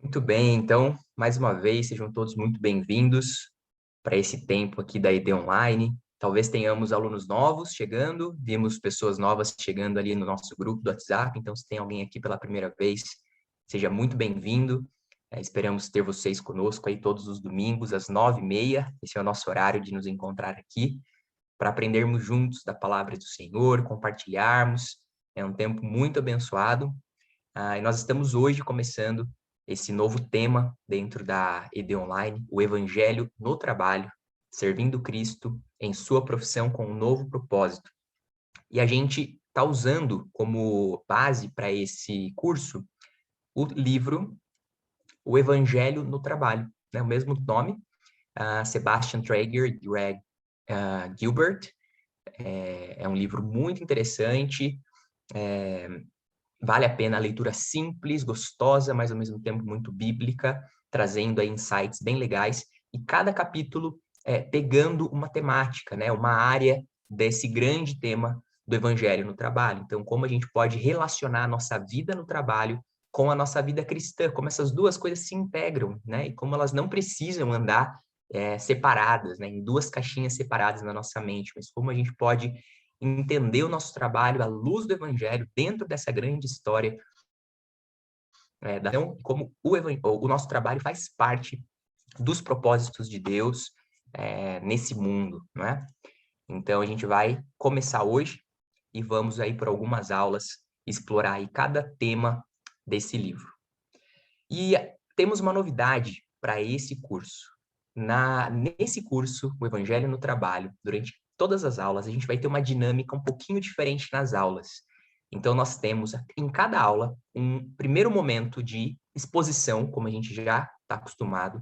Muito bem, então, mais uma vez, sejam todos muito bem-vindos para esse tempo aqui da ED Online. Talvez tenhamos alunos novos chegando, vimos pessoas novas chegando ali no nosso grupo do WhatsApp, então se tem alguém aqui pela primeira vez, seja muito bem-vindo. Esperamos ter vocês conosco aí todos os domingos, às 9h30. Esse é o nosso horário de nos encontrar aqui, para aprendermos juntos da palavra do Senhor, compartilharmos. É um tempo muito abençoado. E nós estamos hoje começando esse novo tema dentro da ED Online, o Evangelho no Trabalho, servindo Cristo em sua profissão com um novo propósito. E a gente está usando como base para esse curso o livro O Evangelho no Trabalho, né? O mesmo nome, Sebastian Traeger e Greg Gilbert. É um livro muito interessante, vale a pena a leitura simples, gostosa, mas ao mesmo tempo muito bíblica, trazendo aí insights bem legais, e cada capítulo pegando uma temática, né, uma área desse grande tema do Evangelho no trabalho. Então, como a gente pode relacionar a nossa vida no trabalho com a nossa vida cristã, como essas duas coisas se integram, né, e como elas não precisam andar separadas, né, em duas caixinhas separadas na nossa mente, mas como a gente pode entender o nosso trabalho à luz do Evangelho, dentro dessa grande história, então, como o nosso trabalho faz parte dos propósitos de Deus nesse mundo, não é? Então, a gente vai começar hoje e vamos aí por algumas aulas explorar aí cada tema desse livro. E temos uma novidade para esse curso. Nesse curso, o Evangelho no Trabalho, durante todas as aulas, a gente vai ter uma dinâmica um pouquinho diferente nas aulas. Então, nós temos em cada aula um primeiro momento de exposição, como a gente já está acostumado.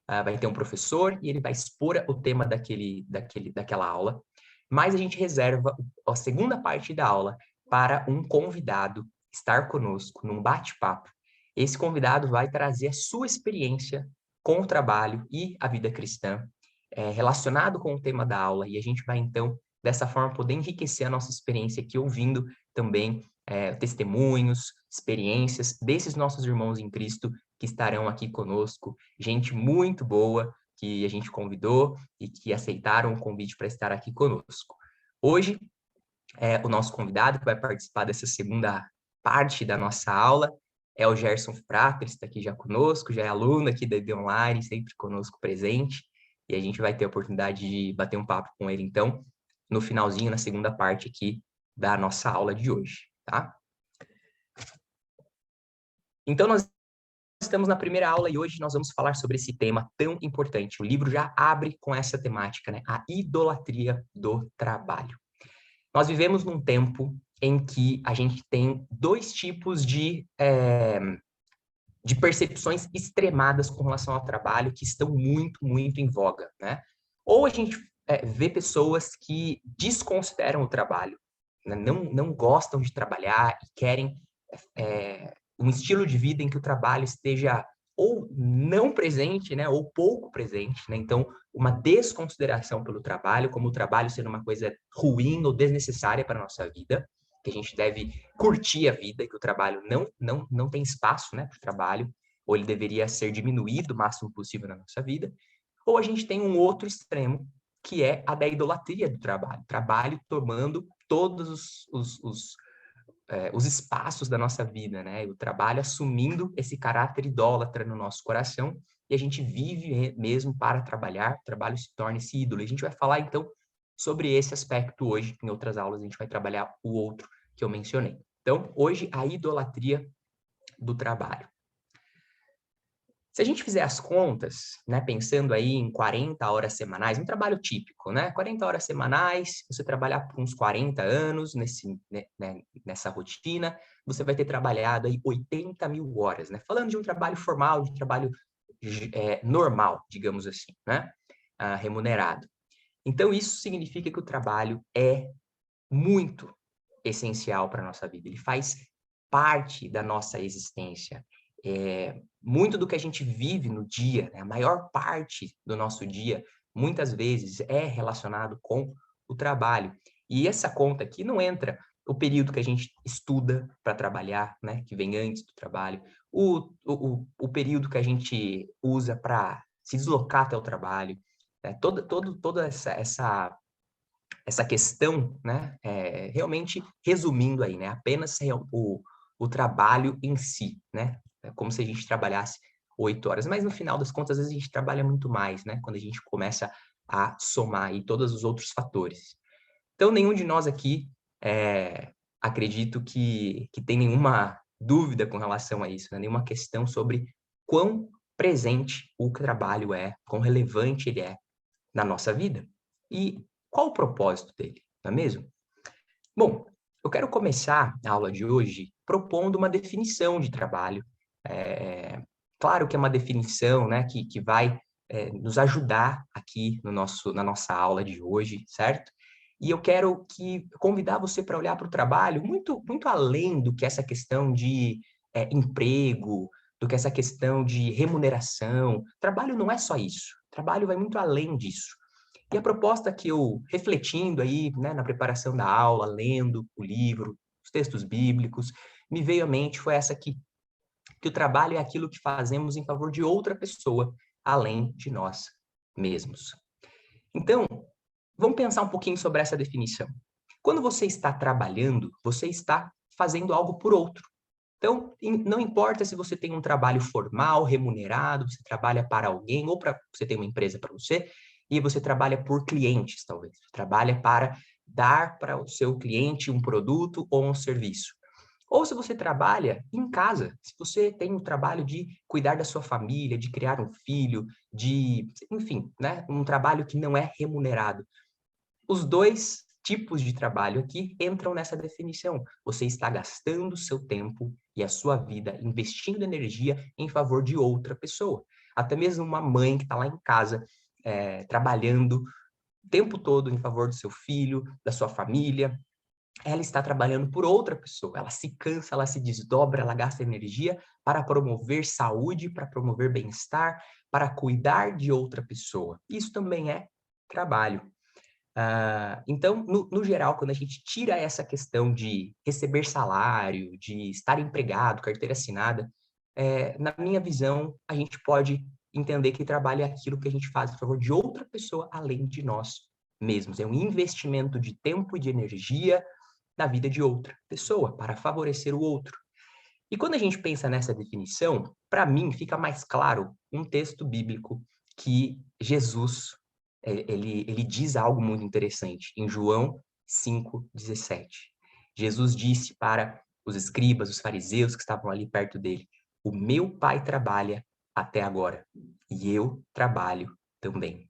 Vai ter um professor e ele vai expor o tema daquela aula, mas a gente reserva a segunda parte da aula para um convidado estar conosco num bate-papo. Esse convidado vai trazer a sua experiência com o trabalho e a vida cristã, relacionado com o tema da aula, e a gente vai, então, dessa forma, poder enriquecer a nossa experiência aqui, ouvindo também testemunhos, experiências desses nossos irmãos em Cristo que estarão aqui conosco, gente muito boa que a gente convidou e que aceitaram o convite para estar aqui conosco. Hoje, o nosso convidado que vai participar dessa segunda parte da nossa aula é o Gerson Prata. Ele está aqui já conosco, já é aluno aqui da ED Online, sempre conosco presente, e a gente vai ter a oportunidade de bater um papo com ele, então, no finalzinho, na segunda parte aqui da nossa aula de hoje, tá? Então, nós estamos na primeira aula e hoje nós vamos falar sobre esse tema tão importante. O livro já abre com essa temática, né? A idolatria do trabalho. Nós vivemos num tempo em que a gente tem dois tipos de percepções extremadas com relação ao trabalho que estão muito, muito em voga, né? Ou a gente vê pessoas que desconsideram o trabalho, né? Não gostam de trabalhar e querem um estilo de vida em que o trabalho esteja ou não presente, né, ou pouco presente, né? Então, uma desconsideração pelo trabalho, como o trabalho sendo uma coisa ruim ou desnecessária para a nossa vida, que a gente deve curtir a vida, que o trabalho não tem espaço, né, para o trabalho, ou ele deveria ser diminuído o máximo possível na nossa vida. Ou a gente tem um outro extremo, que é a da idolatria do trabalho. Trabalho tomando todos os espaços da nossa vida, né? O trabalho assumindo esse caráter idólatra no nosso coração, e a gente vive mesmo para trabalhar, o trabalho se torna esse ídolo. E a gente vai falar, então, sobre esse aspecto hoje. Em outras aulas, a gente vai trabalhar o outro que eu mencionei. Então, hoje, a idolatria do trabalho. Se a gente fizer as contas, né, pensando aí em 40 horas semanais, um trabalho típico, né? 40 horas semanais, você trabalhar por uns 40 anos nessa rotina, você vai ter trabalhado aí 80 mil horas, né? Falando de um trabalho formal, de um trabalho normal, digamos assim, né? Remunerado. Então, isso significa que o trabalho é muito essencial para a nossa vida. Ele faz parte da nossa existência. Muito do que a gente vive no dia, né, a maior parte do nosso dia, muitas vezes é relacionado com o trabalho. E essa conta aqui não entra o período que a gente estuda para trabalhar, né, que vem antes do trabalho, o período que a gente usa para se deslocar até o trabalho, né, toda essa questão, né, realmente resumindo aí, né, apenas o trabalho em si, né, é como se a gente trabalhasse 8 horas, mas no final das contas, às vezes a gente trabalha muito mais, né, quando a gente começa a somar aí todos os outros fatores. Então, nenhum de nós aqui, acredito que tem nenhuma dúvida com relação a isso, né, nenhuma questão sobre quão presente o trabalho é, quão relevante ele é na nossa vida. E qual o propósito dele, não é mesmo? Bom, eu quero começar a aula de hoje propondo uma definição de trabalho. Claro que é uma definição, né, que vai nos ajudar aqui na nossa aula de hoje, certo? E eu quero convidar você para olhar para o trabalho muito, muito além do que essa questão de emprego, do que essa questão de remuneração. Trabalho não é só isso. Trabalho vai muito além disso. E a proposta que eu, refletindo aí, né, na preparação da aula, lendo o livro, os textos bíblicos, me veio à mente foi essa aqui, que o trabalho é aquilo que fazemos em favor de outra pessoa, além de nós mesmos. Então, vamos pensar um pouquinho sobre essa definição. Quando você está trabalhando, você está fazendo algo por outro. Então, não importa se você tem um trabalho formal, remunerado, você trabalha para alguém, ou você tem uma empresa para você, e você trabalha por clientes, talvez. Você trabalha para dar para o seu cliente um produto ou um serviço. Ou se você trabalha em casa, se você tem o trabalho de cuidar da sua família, de criar um filho, enfim, né, um trabalho que não é remunerado. Os dois tipos de trabalho aqui entram nessa definição. Você está gastando seu tempo e a sua vida, investindo energia em favor de outra pessoa. Até mesmo uma mãe que está lá em casa, trabalhando o tempo todo em favor do seu filho, da sua família, ela está trabalhando por outra pessoa. Ela se cansa, ela se desdobra, ela gasta energia para promover saúde, para promover bem-estar, para cuidar de outra pessoa. Isso também é trabalho. Então, no geral, quando a gente tira essa questão de receber salário, de estar empregado, carteira assinada, na minha visão, a gente pode entender que trabalho é aquilo que a gente faz a favor de outra pessoa além de nós mesmos. É um investimento de tempo e de energia na vida de outra pessoa, para favorecer o outro. E quando a gente pensa nessa definição, para mim fica mais claro um texto bíblico que Jesus ele diz algo muito interessante em João 5:17. Jesus disse para os escribas, os fariseus que estavam ali perto dele: "O meu Pai trabalha até agora, e eu trabalho também."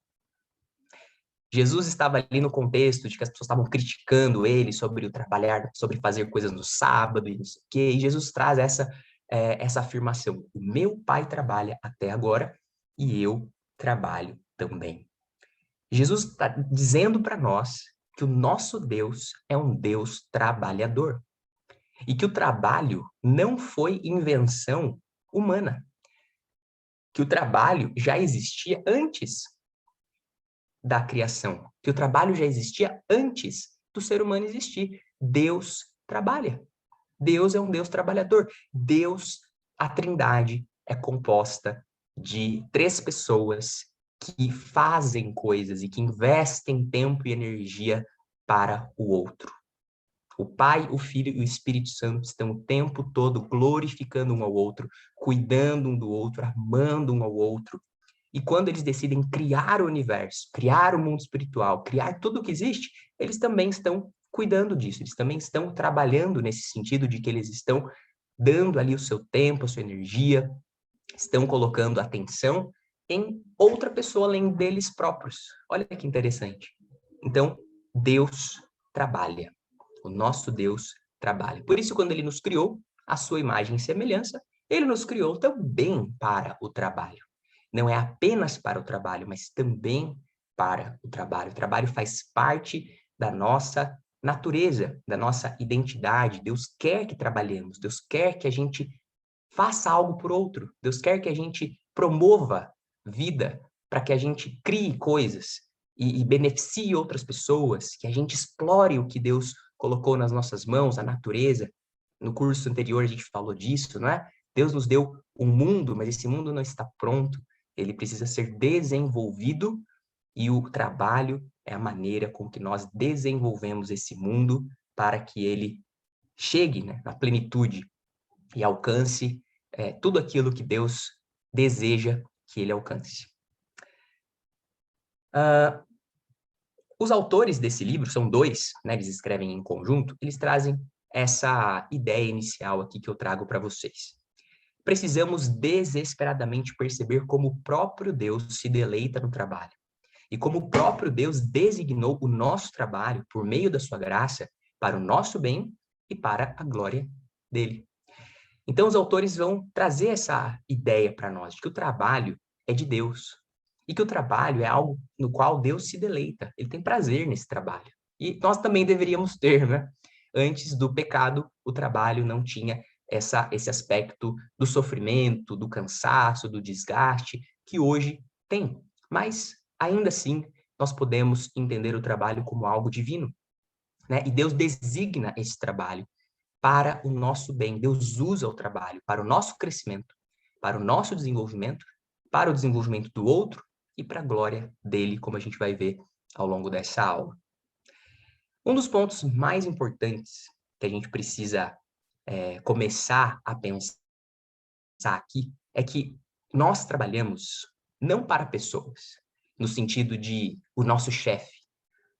Jesus estava ali no contexto de que as pessoas estavam criticando ele sobre o trabalhar, sobre fazer coisas no sábado e não sei o quê, e Jesus traz essa afirmação: "O meu Pai trabalha até agora e eu trabalho também." Jesus está dizendo para nós que o nosso Deus é um Deus trabalhador e que o trabalho não foi invenção humana, que o trabalho já existia antes da criação, que o trabalho já existia antes do ser humano existir. Deus trabalha. Deus é um Deus trabalhador. Deus, a Trindade, é composta de 3 pessoas que fazem coisas e que investem tempo e energia para o outro. O Pai, o Filho e o Espírito Santo estão o tempo todo glorificando um ao outro, cuidando um do outro, amando um ao outro. E quando eles decidem criar o universo, criar o mundo espiritual, criar tudo o que existe, eles também estão cuidando disso, eles também estão trabalhando nesse sentido de que eles estão dando ali o seu tempo, a sua energia, estão colocando atenção em outra pessoa além deles próprios. Olha que interessante. Então, Deus trabalha. O nosso Deus trabalha. Por isso, quando ele nos criou, a sua imagem e semelhança, ele nos criou também para o trabalho. Não é apenas para o trabalho, mas também para o trabalho. O trabalho faz parte da nossa natureza, da nossa identidade. Deus quer que trabalhemos, Deus quer que a gente faça algo por outro. Deus quer que a gente promova vida para que a gente crie coisas e beneficie outras pessoas, que a gente explore o que Deus colocou nas nossas mãos, a natureza. No curso anterior a gente falou disso, não é? Deus nos deu um mundo, mas esse mundo não está pronto. Ele precisa ser desenvolvido e o trabalho é a maneira com que nós desenvolvemos esse mundo para que ele chegue, né, na plenitude e alcance tudo aquilo que Deus deseja que ele alcance. Os autores desse livro, são dois, né, eles escrevem em conjunto, eles trazem essa ideia inicial aqui que eu trago para vocês. Precisamos desesperadamente perceber como o próprio Deus se deleita no trabalho. E como o próprio Deus designou o nosso trabalho, por meio da sua graça, para o nosso bem e para a glória dele. Então, os autores vão trazer essa ideia para nós, de que o trabalho é de Deus. E que o trabalho é algo no qual Deus se deleita. Ele tem prazer nesse trabalho. E nós também deveríamos ter, né? Antes do pecado, o trabalho não tinha esse aspecto do sofrimento, do cansaço, do desgaste, que hoje tem. Mas, ainda assim, nós podemos entender o trabalho como algo divino, né? E Deus designa esse trabalho para o nosso bem. Deus usa o trabalho para o nosso crescimento, para o nosso desenvolvimento, para o desenvolvimento do outro e para a glória dele, como a gente vai ver ao longo dessa aula. Um dos pontos mais importantes que a gente precisa começar a pensar aqui é que nós trabalhamos não para pessoas, no sentido de o nosso chefe,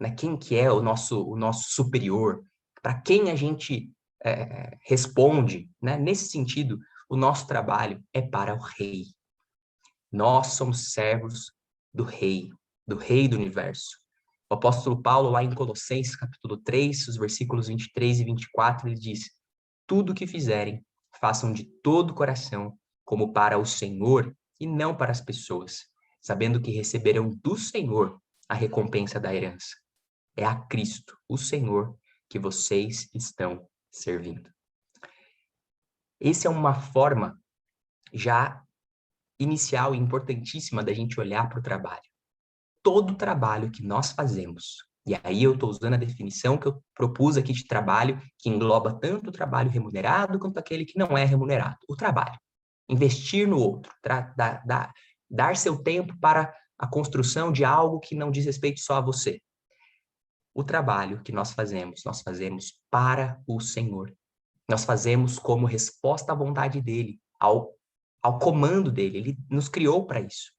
né? Quem que é o nosso superior, para quem a gente responde, né? Nesse sentido, o nosso trabalho é para o rei. Nós somos servos do rei do universo. O apóstolo Paulo, lá em Colossenses, capítulo 3, os versículos 23 e 24, ele diz: tudo o que fizerem, façam de todo o coração, como para o Senhor e não para as pessoas, sabendo que receberão do Senhor a recompensa da herança. É a Cristo, o Senhor, que vocês estão servindo. Essa é uma forma já inicial e importantíssima da gente olhar para o trabalho. Todo trabalho que nós fazemos, e aí eu estou usando a definição que eu propus aqui de trabalho, que engloba tanto o trabalho remunerado quanto aquele que não é remunerado. O trabalho. Investir no outro. Dar seu tempo para a construção de algo que não diz respeito só a você. O trabalho que nós fazemos para o Senhor. Nós fazemos como resposta à vontade dele, ao comando dele. Ele nos criou para isso.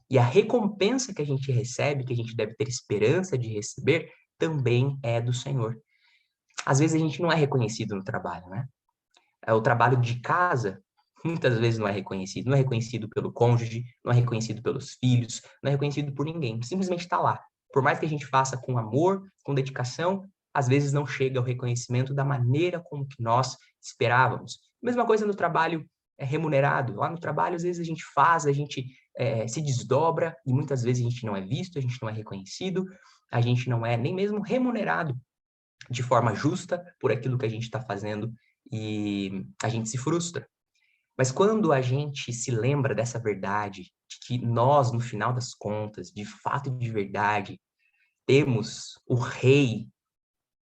E a recompensa que a gente recebe, que a gente deve ter esperança de receber, também é do Senhor. Às vezes a gente não é reconhecido no trabalho, né? O trabalho de casa, muitas vezes não é reconhecido. Não é reconhecido pelo cônjuge, não é reconhecido pelos filhos, não é reconhecido por ninguém. Simplesmente está lá. Por mais que a gente faça com amor, com dedicação, às vezes não chega ao reconhecimento da maneira como que nós esperávamos. Mesma coisa no trabalho remunerado. Lá no trabalho, às vezes a gente faz, a gente se desdobra e muitas vezes a gente não é visto, a gente não é reconhecido, a gente não é nem mesmo remunerado de forma justa por aquilo que a gente está fazendo e a gente se frustra. Mas quando a gente se lembra dessa verdade, de que nós, no final das contas, de fato e de verdade, temos o Rei,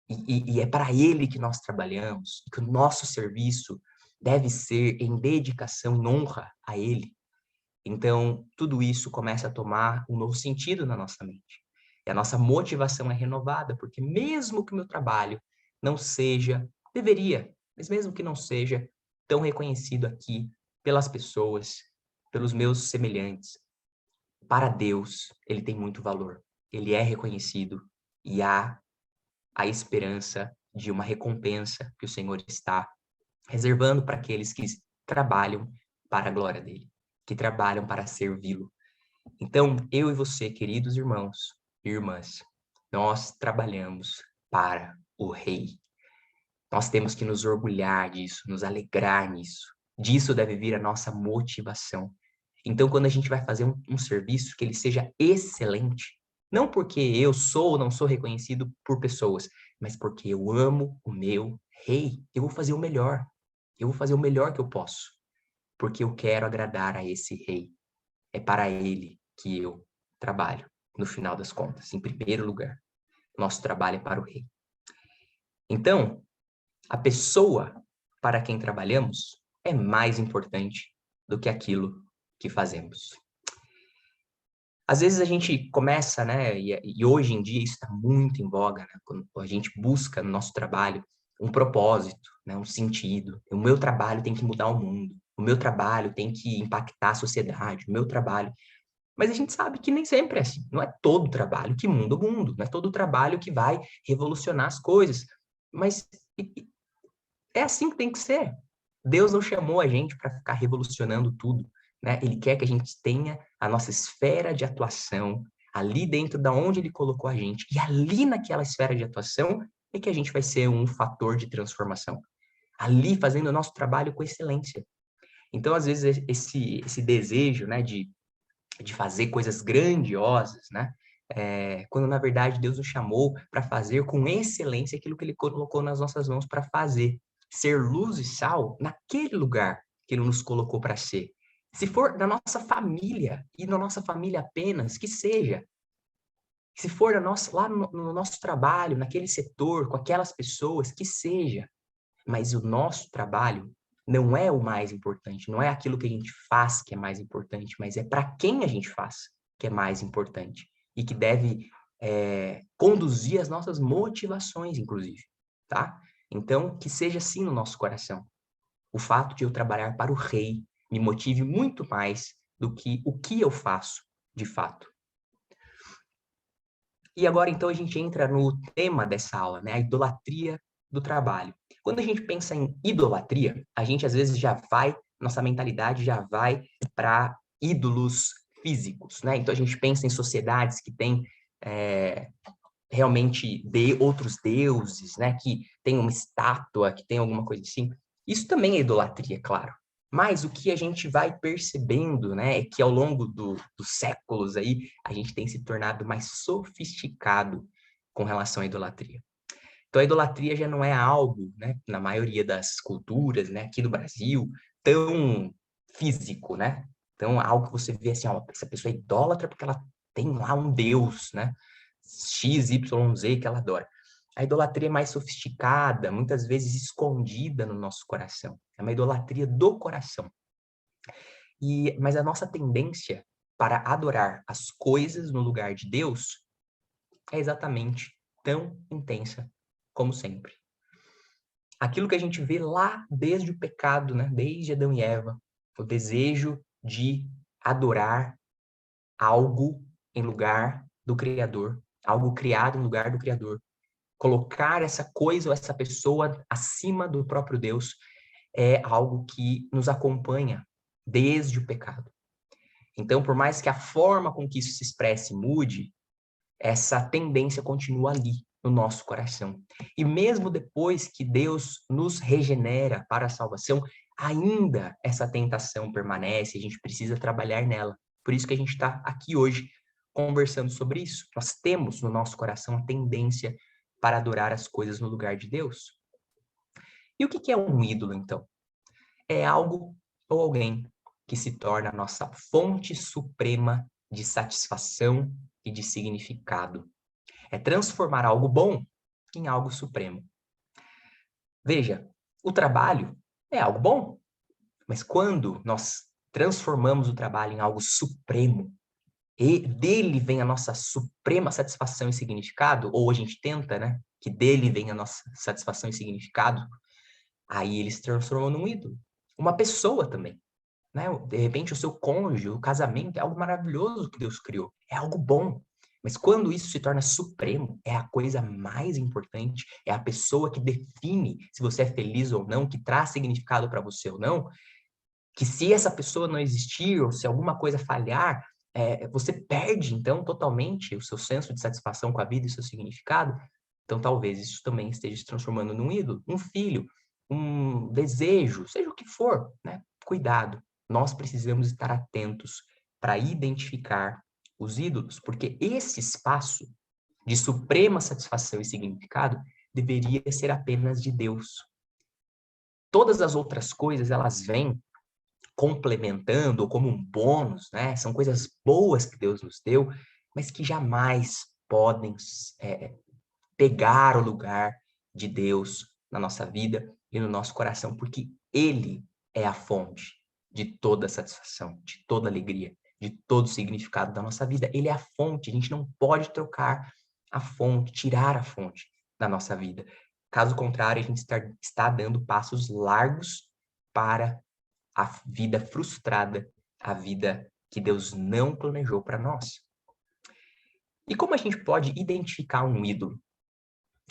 e é para Ele que nós trabalhamos, que o nosso serviço deve ser em dedicação, em honra a Ele. Então, tudo isso começa a tomar um novo sentido na nossa mente. E a nossa motivação é renovada, porque mesmo que o meu trabalho não seja, deveria, mas mesmo que não seja tão reconhecido aqui pelas pessoas, pelos meus semelhantes, para Deus, ele tem muito valor. Ele é reconhecido e há a esperança de uma recompensa que o Senhor está reservando para aqueles que trabalham para a glória dele, que trabalham para servi-lo. Então, eu e você, queridos irmãos e irmãs, nós trabalhamos para o Rei. Nós temos que nos orgulhar disso, nos alegrar nisso. Disso deve vir a nossa motivação. Então, quando a gente vai fazer um serviço, que ele seja excelente, não porque eu sou ou não sou reconhecido por pessoas, mas porque eu amo o meu Rei. Eu vou fazer o melhor. Eu vou fazer o melhor que eu posso, porque eu quero agradar a esse Rei. É para ele que eu trabalho, no final das contas, em primeiro lugar. Nosso trabalho é para o Rei. Então, a pessoa para quem trabalhamos é mais importante do que aquilo que fazemos. Às vezes a gente começa, né, e hoje em dia isso está muito em voga, né, quando a gente busca no nosso trabalho um propósito, né, um sentido. O meu trabalho tem que mudar o mundo, o meu trabalho tem que impactar a sociedade, o meu trabalho. Mas a gente sabe que nem sempre é assim. Não é todo trabalho que muda o mundo, não é todo trabalho que vai revolucionar as coisas. Mas é assim que tem que ser. Deus não chamou a gente para ficar revolucionando tudo, né? Ele quer que a gente tenha a nossa esfera de atuação ali dentro da onde ele colocou a gente. E ali naquela esfera de atuação é que a gente vai ser um fator de transformação. Ali fazendo o nosso trabalho com excelência. Então, às vezes, esse desejo, né, de fazer coisas grandiosas, né? Quando, na verdade, Deus nos chamou para fazer com excelência aquilo que ele colocou nas nossas mãos para fazer. Ser luz e sal naquele lugar que ele nos colocou para ser. Se for da nossa família, e na nossa família apenas, que seja. Se for lá no nosso trabalho, naquele setor, com aquelas pessoas, que seja. Mas o nosso trabalho não é o mais importante, não é aquilo que a gente faz que é mais importante, mas é para quem a gente faz que é mais importante e que deve conduzir as nossas motivações, inclusive, tá? Então, que seja assim no nosso coração. O fato de eu trabalhar para o rei me motive muito mais do que o que eu faço, de fato. E agora, então, a gente entra no tema dessa aula, né? A idolatria do trabalho. Quando a gente pensa em idolatria, a gente às vezes nossa mentalidade já vai para ídolos físicos, né? Então a gente pensa em sociedades que têm realmente outros deuses, né? Que tem uma estátua, que tem alguma coisa assim. Isso também é idolatria, claro. Mas o que a gente vai percebendo, né, é que ao longo dos séculos aí, a gente tem se tornado mais sofisticado com relação à idolatria. Então, a idolatria já não é algo, né, na maioria das culturas, né, aqui no Brasil, tão físico, né? Então, algo que você vê assim, ó, essa pessoa é idólatra porque ela tem lá um deus, né? X, Y, Z que ela adora. A idolatria é mais sofisticada, muitas vezes escondida no nosso coração. É uma idolatria do coração. Mas a nossa tendência para adorar as coisas no lugar de Deus é exatamente tão intensa como sempre. Aquilo que a gente vê lá desde o pecado, né? Desde Adão e Eva, o desejo de adorar algo em lugar do Criador, algo criado em lugar do Criador. Colocar essa coisa ou essa pessoa acima do próprio Deus é algo que nos acompanha desde o pecado. Então, por mais que a forma com que isso se expresse mude, essa tendência continua ali no nosso coração. E mesmo depois que Deus nos regenera para a salvação, ainda essa tentação permanece, a gente precisa trabalhar nela. Por isso que a gente está aqui hoje conversando sobre isso. Nós temos no nosso coração a tendência para adorar as coisas no lugar de Deus. E o que é um ídolo, então? É algo ou alguém que se torna a nossa fonte suprema de satisfação e de significado. É transformar algo bom em algo supremo. Veja, o trabalho é algo bom, mas quando nós transformamos o trabalho em algo supremo, e dele vem a nossa suprema satisfação e significado, ou a gente tenta, né, que dele vem a nossa satisfação e significado, aí ele se transformou num ídolo. Uma pessoa também, né? De repente o seu cônjuge, o casamento é algo maravilhoso que Deus criou, é algo bom. Mas quando isso se torna supremo, é a coisa mais importante, é a pessoa que define se você é feliz ou não, que traz significado para você ou não, que se essa pessoa não existir ou se alguma coisa falhar, você perde, então, totalmente o seu senso de satisfação com a vida e seu significado. Então, talvez isso também esteja se transformando num ídolo, um filho, um desejo, seja o que for, né? Cuidado. Nós precisamos estar atentos para identificar os ídolos, porque esse espaço de suprema satisfação e significado deveria ser apenas de Deus. Todas as outras coisas, elas vêm complementando ou como um bônus, né? São coisas boas que Deus nos deu, mas que jamais podem pegar o lugar de Deus na nossa vida e no nosso coração, porque Ele é a fonte de toda satisfação, de toda alegria, de todo significado da nossa vida. Ele é a fonte, a gente não pode trocar a fonte, tirar a fonte da nossa vida. Caso contrário, a gente está dando passos largos para a vida frustrada, a vida que Deus não planejou para nós. E como a gente pode identificar um ídolo?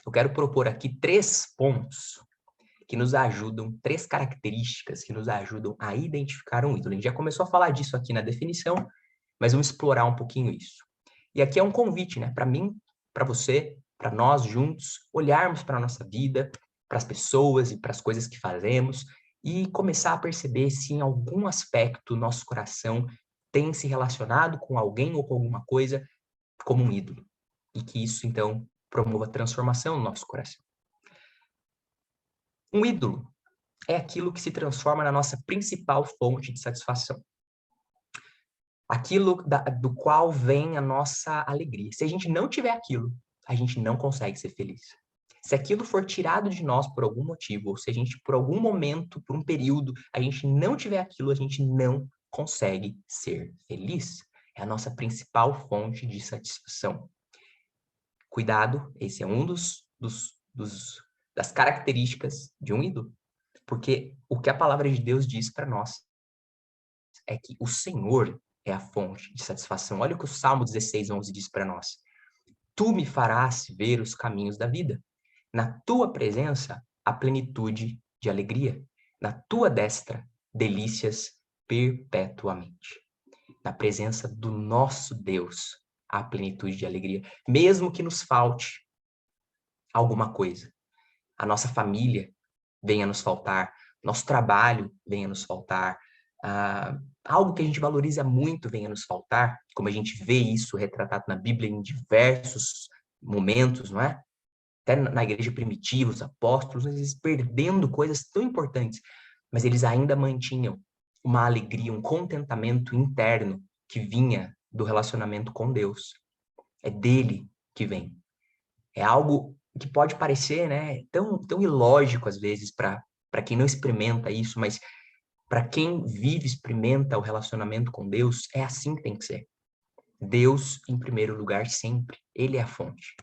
Eu quero propor aqui 3 pontos que nos ajudam, 3 características que nos ajudam a identificar um ídolo. A gente já começou a falar disso aqui na definição, mas vamos explorar um pouquinho isso. E aqui é um convite, né, para mim, para você, para nós juntos, olharmos para a nossa vida, para as pessoas e para as coisas que fazemos e começar a perceber se em algum aspecto nosso coração tem se relacionado com alguém ou com alguma coisa como um ídolo. E que isso, então, promova transformação no nosso coração. Um ídolo é aquilo que se transforma na nossa principal fonte de satisfação. Aquilo do qual vem a nossa alegria. Se a gente não tiver aquilo, a gente não consegue ser feliz. Se aquilo for tirado de nós por algum motivo, ou se a gente, por algum momento, por um período, a gente não tiver aquilo, a gente não consegue ser feliz. É a nossa principal fonte de satisfação. Cuidado, esse é um das características de um ídolo. Porque o que a palavra de Deus diz para nós é que o Senhor é a fonte de satisfação. Olha o que o Salmo 16:11 diz para nós. Tu me farás ver os caminhos da vida. Na tua presença, a plenitude de alegria. Na tua destra, delícias perpetuamente. Na presença do nosso Deus, a plenitude de alegria. Mesmo que nos falte alguma coisa. A nossa família venha nos faltar, nosso trabalho venha nos faltar, algo que a gente valoriza muito venha nos faltar, como a gente vê isso retratado na Bíblia em diversos momentos, não é? Até na igreja primitiva, os apóstolos, eles perdendo coisas tão importantes, mas eles ainda mantinham uma alegria, um contentamento interno que vinha do relacionamento com Deus. É dele que vem. É algo que pode parecer, né, tão ilógico às vezes para quem não experimenta isso, mas para quem vive, experimenta o relacionamento com Deus, é assim que tem que ser. Deus em primeiro lugar sempre. Ele é a fonte.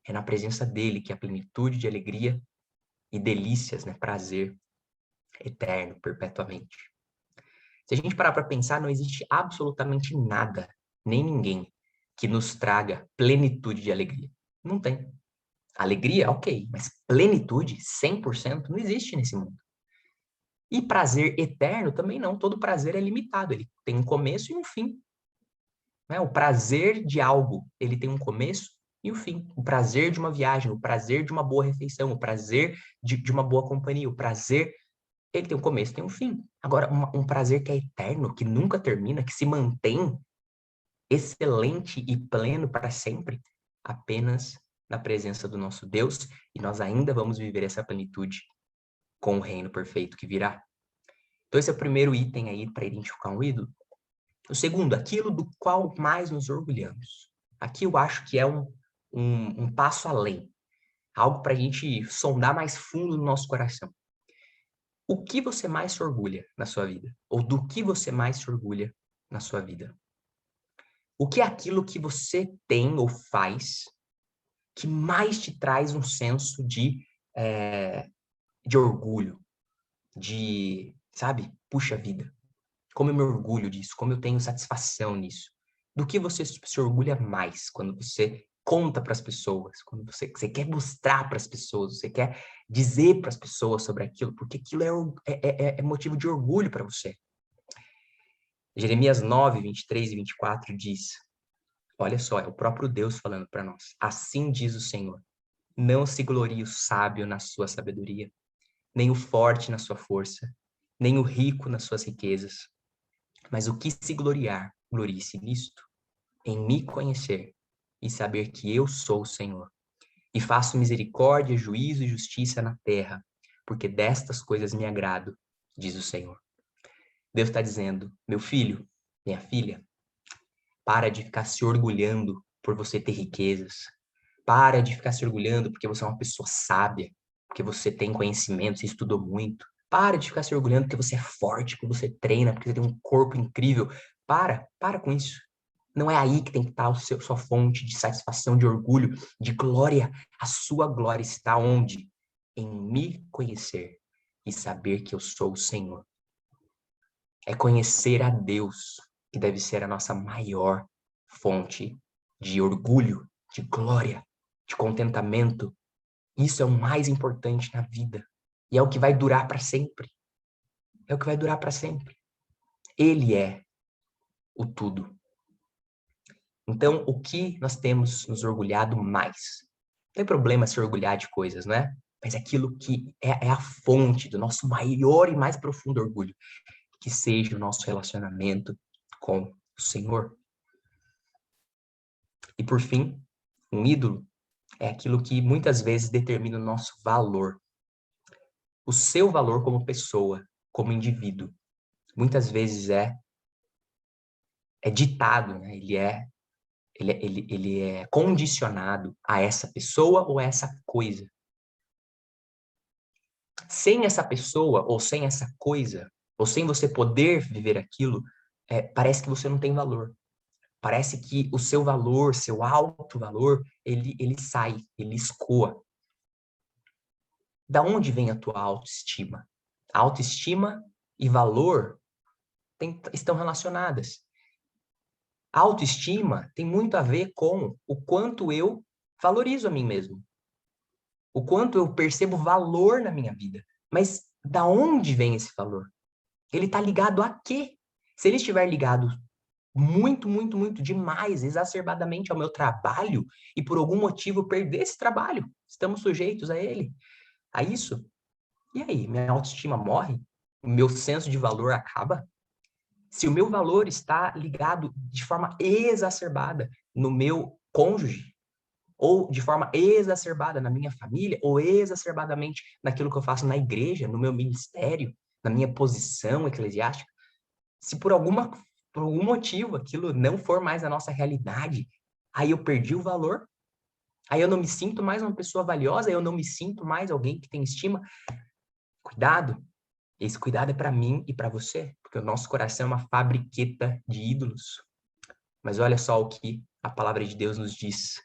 É na presença dele que a plenitude de alegria e delícias, né, prazer eterno, perpetuamente. Se a gente parar para pensar, não existe absolutamente nada, nem ninguém, que nos traga plenitude de alegria. Não tem. Alegria, ok, mas plenitude, 100%, não existe nesse mundo. E prazer eterno também não, todo prazer é limitado, ele tem um começo e um fim. Né? O prazer de algo, ele tem um começo e um fim. O prazer de uma viagem, o prazer de uma boa refeição, o prazer de uma boa companhia, o prazer, ele tem um começo e tem um fim. Agora, um prazer que é eterno, que nunca termina, que se mantém excelente e pleno para sempre, apenas na presença do nosso Deus, e nós ainda vamos viver essa plenitude com o reino perfeito que virá. Então, esse é o primeiro item aí para identificar um ídolo. O segundo, aquilo do qual mais nos orgulhamos. Aqui eu acho que é um passo além, algo para a gente sondar mais fundo no nosso coração. O que você mais se orgulha na sua vida? Ou do que você mais se orgulha na sua vida? O que é aquilo que você tem ou faz que mais te traz um senso de orgulho, sabe, puxa vida, como eu me orgulho disso, como eu tenho satisfação nisso. Do que você se orgulha mais quando você conta para as pessoas, quando você quer mostrar para as pessoas, você quer dizer para as pessoas sobre aquilo, porque aquilo é motivo de orgulho para você. Jeremias 9, 23 e 24 diz, olha só, é o próprio Deus falando para nós. Assim diz o Senhor, não se glorie o sábio na sua sabedoria, nem o forte na sua força, nem o rico nas suas riquezas. Mas o que se gloriar, glorie-se nisto, em me conhecer e saber que eu sou o Senhor. E faço misericórdia, juízo e justiça na terra, porque destas coisas me agrado, diz o Senhor. Deus está dizendo, meu filho, minha filha, para de ficar se orgulhando por você ter riquezas. Para de ficar se orgulhando porque você é uma pessoa sábia. porque você tem conhecimento, você estudou muito. Para de ficar se orgulhando porque você é forte, porque você treina, porque você tem um corpo incrível. Para com isso. Não é aí que tem que estar sua fonte de satisfação, de orgulho, de glória. A sua glória está onde? Em me conhecer e saber que eu sou o Senhor. É conhecer a Deus que deve ser a nossa maior fonte de orgulho, de glória, de contentamento. Isso é o mais importante na vida. E é o que vai durar para sempre. É o que vai durar para sempre. Ele é o tudo. Então, o que nós temos nos orgulhado mais? Não tem problema se orgulhar de coisas, não é? Mas aquilo que é a fonte do nosso maior e mais profundo orgulho, que seja o nosso relacionamento com o Senhor. E por fim, um ídolo é aquilo que muitas vezes determina o nosso valor. O seu valor como pessoa, como indivíduo, muitas vezes é ditado, né? Ele é condicionado a essa pessoa ou a essa coisa. Sem essa pessoa ou sem essa coisa, ou sem você poder viver aquilo, parece que você não tem valor. Parece que o seu valor, seu alto valor, ele sai, ele escoa. Da onde vem a tua autoestima? Autoestima e valor estão relacionadas. A autoestima tem muito a ver com o quanto eu valorizo a mim mesmo. O quanto eu percebo valor na minha vida. Mas da onde vem esse valor? Ele está ligado a quê? Se ele estiver ligado muito, muito, muito demais, exacerbadamente ao meu trabalho, e por algum motivo eu perder esse trabalho, estamos sujeitos a ele, a isso. E aí, minha autoestima morre? O meu senso de valor acaba? Se o meu valor está ligado de forma exacerbada no meu cônjuge, ou de forma exacerbada na minha família, ou exacerbadamente naquilo que eu faço na igreja, no meu ministério, na minha posição eclesiástica, se por algum motivo aquilo não for mais a nossa realidade, aí eu perdi o valor, aí eu não me sinto mais uma pessoa valiosa, aí eu não me sinto mais alguém que tem estima. Cuidado, esse cuidado é para mim e para você, porque o nosso coração é uma fabriqueta de ídolos. Mas olha só o que a palavra de Deus nos diz.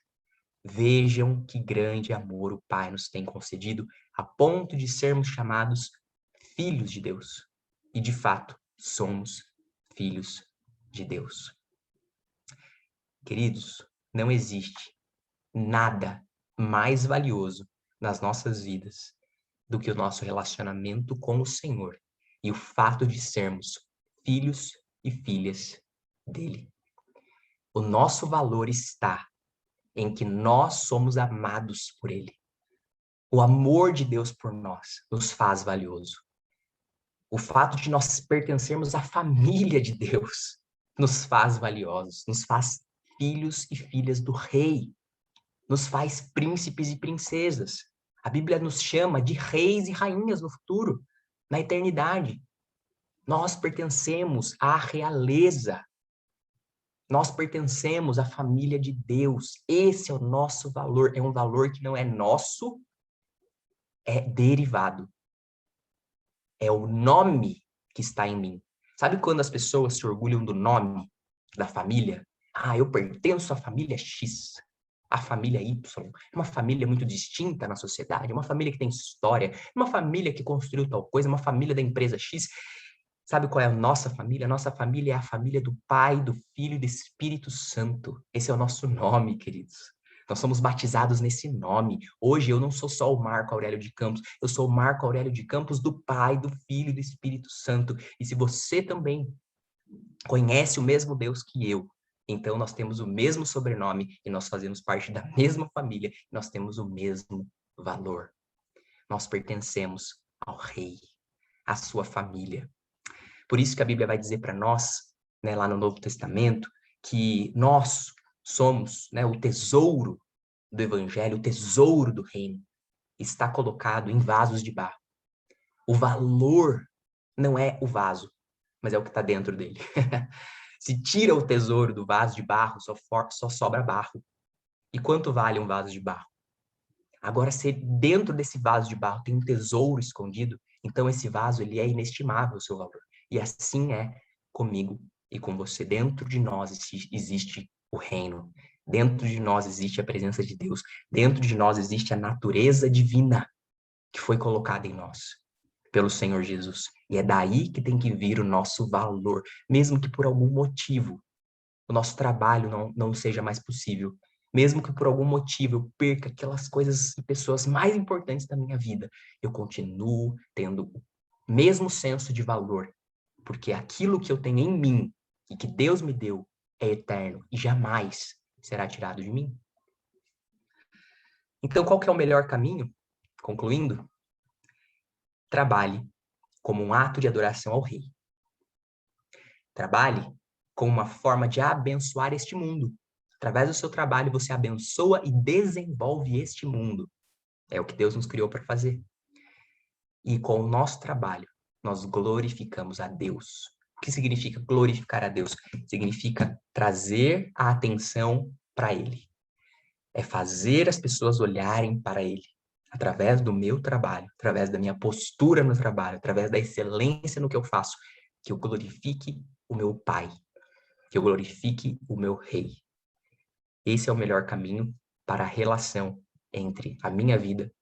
Vejam que grande amor o Pai nos tem concedido, a ponto de sermos chamados filhos de Deus. E, de fato, somos filhos de Deus. Queridos, não existe nada mais valioso nas nossas vidas do que o nosso relacionamento com o Senhor e o fato de sermos filhos e filhas dele. O nosso valor está em que nós somos amados por ele. O amor de Deus por nós nos faz valioso. O fato de nós pertencermos à família de Deus nos faz valiosos, nos faz filhos e filhas do Rei, nos faz príncipes e princesas. A Bíblia nos chama de reis e rainhas no futuro, na eternidade. Nós pertencemos à realeza. Nós pertencemos à família de Deus. Esse é o nosso valor. É um valor que não é nosso, é derivado. É o nome que está em mim. Sabe quando as pessoas se orgulham do nome da família? Ah, eu pertenço à família X. A família Y é uma família muito distinta na sociedade, é uma família que tem história, é uma família que construiu tal coisa, é uma família da empresa X. Sabe qual é a nossa família? A nossa família é a família do Pai, do Filho e do Espírito Santo. Esse é o nosso nome, queridos. Nós somos batizados nesse nome. Hoje eu não sou só o Marco Aurélio de Campos, eu sou o Marco Aurélio de Campos do Pai, do Filho e do Espírito Santo. E se você também conhece o mesmo Deus que eu, então nós temos o mesmo sobrenome e nós fazemos parte da mesma família, nós temos o mesmo valor. Nós pertencemos ao Rei, à sua família. Por isso que a Bíblia vai dizer para nós, né, lá no Novo Testamento, que nós somos, né, o tesouro do Evangelho, o tesouro do reino, está colocado em vasos de barro. O valor não é o vaso, mas é o que está dentro dele. Se tira o tesouro do vaso de barro, só sobra barro. E quanto vale um vaso de barro? Agora, se dentro desse vaso de barro tem um tesouro escondido, então esse vaso ele é inestimável o seu valor. E assim é comigo e com você. Dentro de nós existe o reino. Dentro de nós existe a presença de Deus. Dentro de nós existe a natureza divina que foi colocada em nós pelo Senhor Jesus. E é daí que tem que vir o nosso valor, mesmo que por algum motivo o nosso trabalho não seja mais possível, mesmo que por algum motivo eu perca aquelas coisas e pessoas mais importantes da minha vida, eu continuo tendo o mesmo senso de valor, porque aquilo que eu tenho em mim e que Deus me deu é eterno e jamais será tirado de mim. Então, qual que é o melhor caminho? Concluindo, trabalhe como um ato de adoração ao Rei. Trabalhe como uma forma de abençoar este mundo. Através do seu trabalho, você abençoa e desenvolve este mundo. É o que Deus nos criou para fazer. E com o nosso trabalho, nós glorificamos a Deus. O que significa glorificar a Deus? Significa trazer a atenção para Ele. É fazer as pessoas olharem para Ele. Através do meu trabalho, através da minha postura no trabalho, através da excelência no que eu faço, que eu glorifique o meu Pai, que eu glorifique o meu Rei. Esse é o melhor caminho para a relação entre a minha vida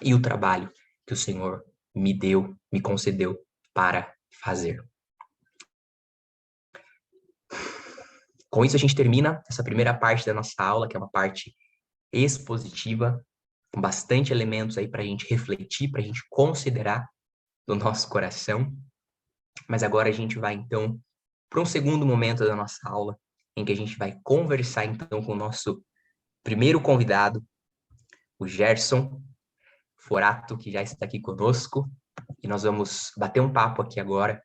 e o trabalho que o Senhor me deu, me concedeu para fazer. Com isso, a gente termina essa primeira parte da nossa aula, que é uma parte expositiva, com bastante elementos aí para a gente refletir, para a gente considerar no nosso coração. Mas agora a gente vai, então, para um segundo momento da nossa aula, em que a gente vai conversar, então, com o nosso primeiro convidado, o Gerson Forato, que já está aqui conosco, e nós vamos bater um papo aqui agora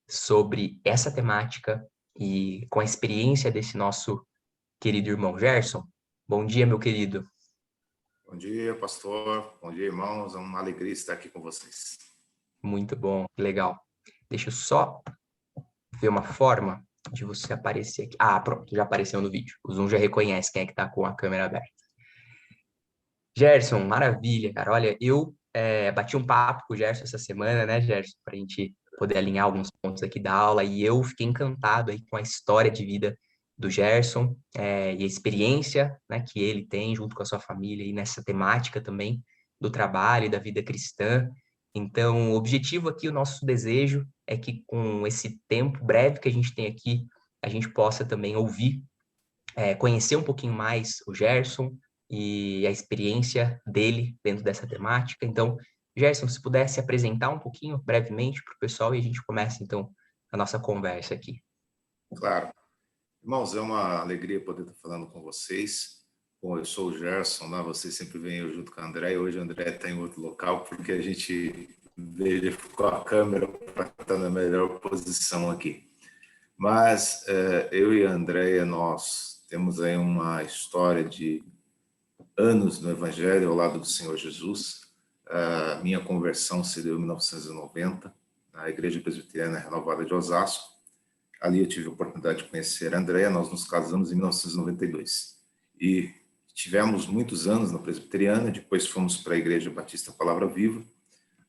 sobre essa temática e com a experiência desse nosso querido irmão Gerson. Bom dia, meu querido. Bom dia, pastor. Bom dia, irmãos. É uma alegria estar aqui com vocês. Muito bom, legal. Deixa eu só ver uma forma de você aparecer aqui. Ah, pronto, já apareceu no vídeo. O Zoom já reconhece quem é que está com a câmera aberta. Gerson, maravilha, cara. Olha, eu bati um papo com o Gerson essa semana, né, Gerson, para a gente poder alinhar alguns pontos aqui da aula, e eu fiquei encantado aí com a história de vida do Gerson e a experiência, né, que ele tem junto com a sua família e nessa temática também do trabalho e da vida cristã. Então, o objetivo aqui, o nosso desejo é que com esse tempo breve que a gente tem aqui, a gente possa também ouvir, conhecer um pouquinho mais o Gerson, e a experiência dele dentro dessa temática. Então, Gerson, se pudesse se apresentar um pouquinho brevemente para o pessoal e a gente começa, então, a nossa conversa aqui. Claro. Irmãos, é uma alegria poder estar falando com vocês. Bom, eu sou o Gerson, né? Vocês sempre vêm eu junto com a André, e hoje o André está em outro local, porque a gente verificou a câmera para estar na melhor posição aqui. Mas eu e a Andréia, nós temos aí uma história de anos no Evangelho ao lado do Senhor Jesus. Minha conversão se deu em 1990, na Igreja Presbiteriana Renovada de Osasco. Ali eu tive a oportunidade de conhecer a Andréia, nós nos casamos em 1992. E tivemos muitos anos na Presbiteriana, depois fomos para a Igreja Batista Palavra Viva,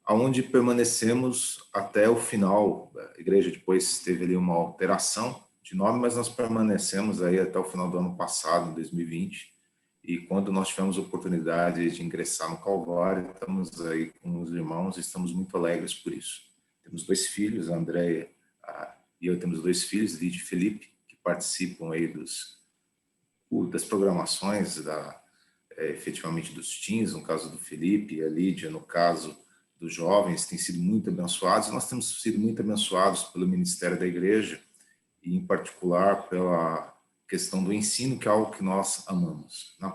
onde permanecemos até o final. A igreja depois teve ali uma alteração de nome, mas nós permanecemos aí até o final do ano passado, 2020, e quando nós tivemos a oportunidade de ingressar no Calvário, estamos aí com os irmãos e estamos muito alegres por isso. Temos 2 filhos, a Andréia e eu temos 2 filhos, Lídia e Felipe, que participam aí das programações, efetivamente dos teens, no caso do Felipe, e a Lídia, no caso dos jovens, têm sido muito abençoados. Nós temos sido muito abençoados pelo ministério da igreja, e em particular pela questão do ensino, que é algo que nós amamos, né?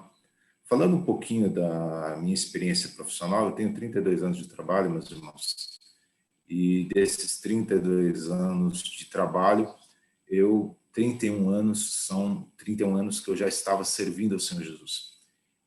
Falando um pouquinho da minha experiência profissional, eu tenho 32 anos de trabalho, meus irmãos, e desses 32 anos de trabalho, 31 anos que eu já estava servindo ao Senhor Jesus.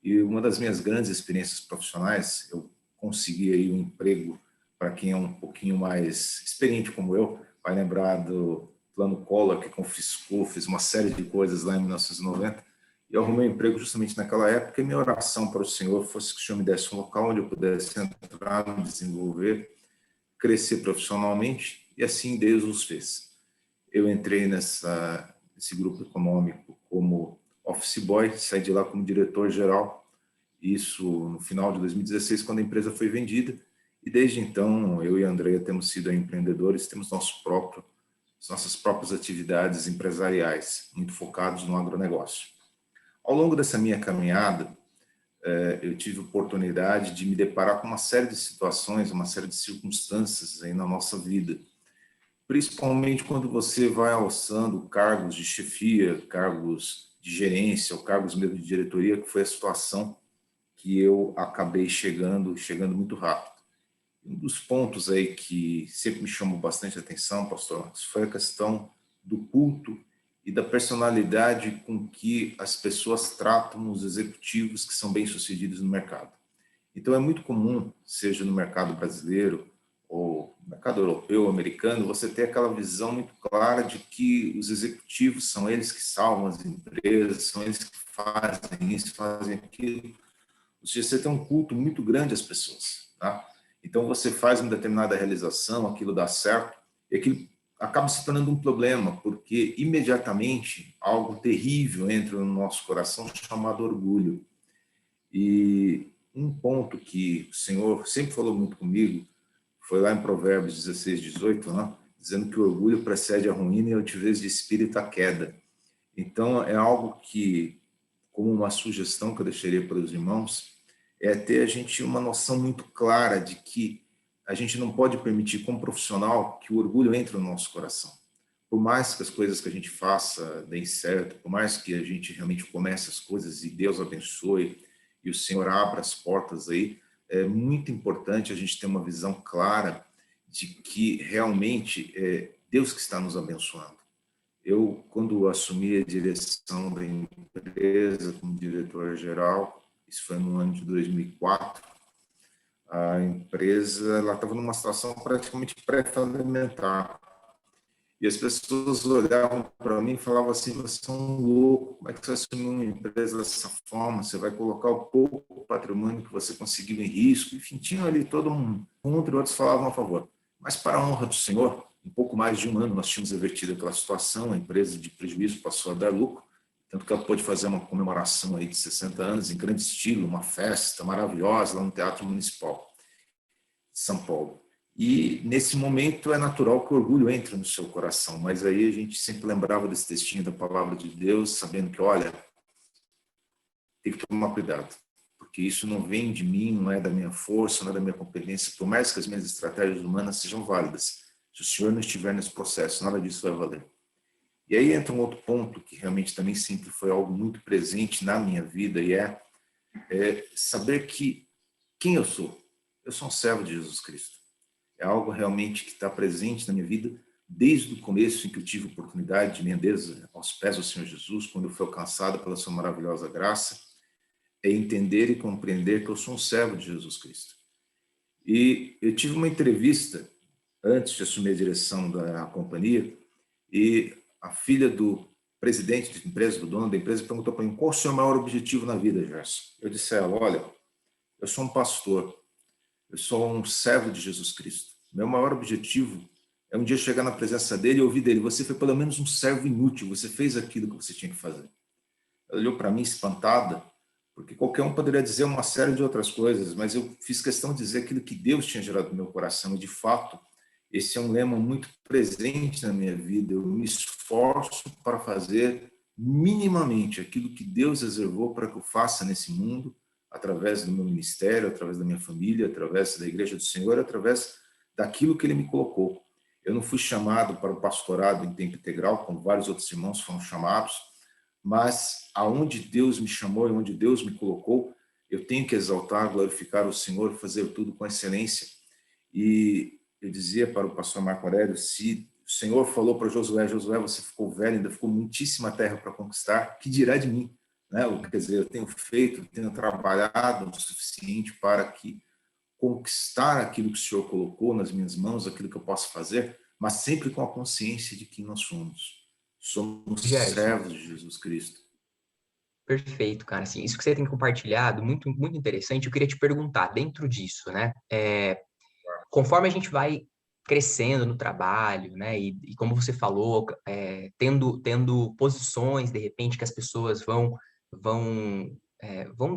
E uma das minhas grandes experiências profissionais, eu consegui aí um emprego, para quem é um pouquinho mais experiente como eu, vai lembrar do Plano Collor, que confiscou, fez uma série de coisas lá em 1990. E eu arrumei um emprego justamente naquela época, e minha oração para o Senhor fosse que o Senhor me desse um local onde eu pudesse entrar, me desenvolver, crescer profissionalmente, e assim Deus os fez. Eu entrei nesse grupo econômico como office boy, saí de lá como diretor-geral, isso no final de 2016, quando a empresa foi vendida, e desde então eu e a Andrea temos sido empreendedores, temos nossas próprias atividades empresariais, muito focados no agronegócio. Ao longo dessa minha caminhada, eu tive a oportunidade de me deparar com uma série de situações, uma série de circunstâncias aí na nossa vida, principalmente quando você vai alçando cargos de chefia, cargos de gerência, ou cargos mesmo de diretoria, que foi a situação que eu acabei chegando muito rápido. Um dos pontos aí que sempre me chamou bastante atenção, pastor, foi a questão do culto e da personalidade com que as pessoas tratam os executivos que são bem-sucedidos no mercado. Então, é muito comum, seja no mercado brasileiro ou no mercado europeu, americano, você ter aquela visão muito clara de que os executivos são eles que salvam as empresas, são eles que fazem isso, fazem aquilo. Ou seja, você tem um culto muito grande às pessoas, tá? Então, você faz uma determinada realização, aquilo dá certo, e aquilo acaba se tornando um problema, porque imediatamente algo terrível entra no nosso coração chamado orgulho. E um ponto que o Senhor sempre falou muito comigo foi lá em Provérbios 16, 18, né? Dizendo que o orgulho precede a ruína e a altivez de espírito a queda. Então, é algo que, como uma sugestão que eu deixaria para os irmãos, é ter a gente uma noção muito clara de que a gente não pode permitir, como profissional, que o orgulho entre no nosso coração. Por mais que as coisas que a gente faça deem certo, por mais que a gente realmente comece as coisas e Deus abençoe e o Senhor abra as portas aí, é muito importante a gente ter uma visão clara de que realmente é Deus que está nos abençoando. Eu, quando assumi a direção da empresa como diretor-geral, isso foi no ano de 2004, a empresa estava numa situação praticamente pré-falimentar. E as pessoas olhavam para mim e falavam assim: você é um louco, como é que você vai assumir uma empresa dessa forma? Você vai colocar o pouco patrimônio que você conseguiu em risco? Enfim, tinha ali todo um contra e outros falavam a favor. Mas, para a honra do Senhor, em pouco mais de um ano nós tínhamos revertido aquela situação, a empresa de prejuízo passou a dar lucro, tanto que ela pôde fazer uma comemoração aí de 60 anos em grande estilo, uma festa maravilhosa lá no Teatro Municipal de São Paulo. E nesse momento é natural que o orgulho entre no seu coração, mas aí a gente sempre lembrava desse textinho da palavra de Deus, sabendo que, olha, tem que tomar cuidado, porque isso não vem de mim, não é da minha força, não é da minha competência, por mais que as minhas estratégias humanas sejam válidas. Se o Senhor não estiver nesse processo, nada disso vai valer. E aí entra um outro ponto que realmente também sempre foi algo muito presente na minha vida, e é saber que quem eu sou. Eu sou um servo de Jesus Cristo. É algo realmente que está presente na minha vida desde o começo em que eu tive a oportunidade de me render aos pés do Senhor Jesus, quando eu fui alcançado pela sua maravilhosa graça, é entender e compreender que eu sou um servo de Jesus Cristo. E eu tive uma entrevista antes de assumir a direção da companhia e a filha do presidente da empresa, do dono da empresa, perguntou para mim: qual o seu maior objetivo na vida, Gerson? Eu disse a ela: olha, eu sou um pastor, eu sou um servo de Jesus Cristo. Meu maior objetivo é um dia chegar na presença dele e ouvir dele: você foi pelo menos um servo inútil, você fez aquilo que você tinha que fazer. Ela olhou para mim espantada, porque qualquer um poderia dizer uma série de outras coisas, mas eu fiz questão de dizer aquilo que Deus tinha gerado no meu coração, e de fato, esse é um lema muito presente na minha vida. Eu me esforço para fazer minimamente aquilo que Deus reservou para que eu faça nesse mundo, através do meu ministério, através da minha família, através da Igreja do Senhor, através daquilo que Ele me colocou. Eu não fui chamado para o pastorado em tempo integral, como vários outros irmãos foram chamados, mas aonde Deus me chamou e onde Deus me colocou, eu tenho que exaltar, glorificar o Senhor, fazer tudo com excelência. E eu dizia para o pastor Marco Aurélio: se o Senhor falou para Josué: Josué, você ficou velho, ainda ficou muitíssima terra para conquistar, que dirá de mim? Né? Quer dizer, eu tenho feito, tenho trabalhado o suficiente para que conquistar aquilo que o Senhor colocou nas minhas mãos, aquilo que eu posso fazer, mas sempre com a consciência de quem nós somos. Somos Gerson, servos de Jesus Cristo. Perfeito, cara. Assim, isso que você tem compartilhado, muito, muito interessante. Eu queria te perguntar, dentro disso, né? Conforme a gente vai crescendo no trabalho, né? E como você falou, tendo posições, de repente, que as pessoas vão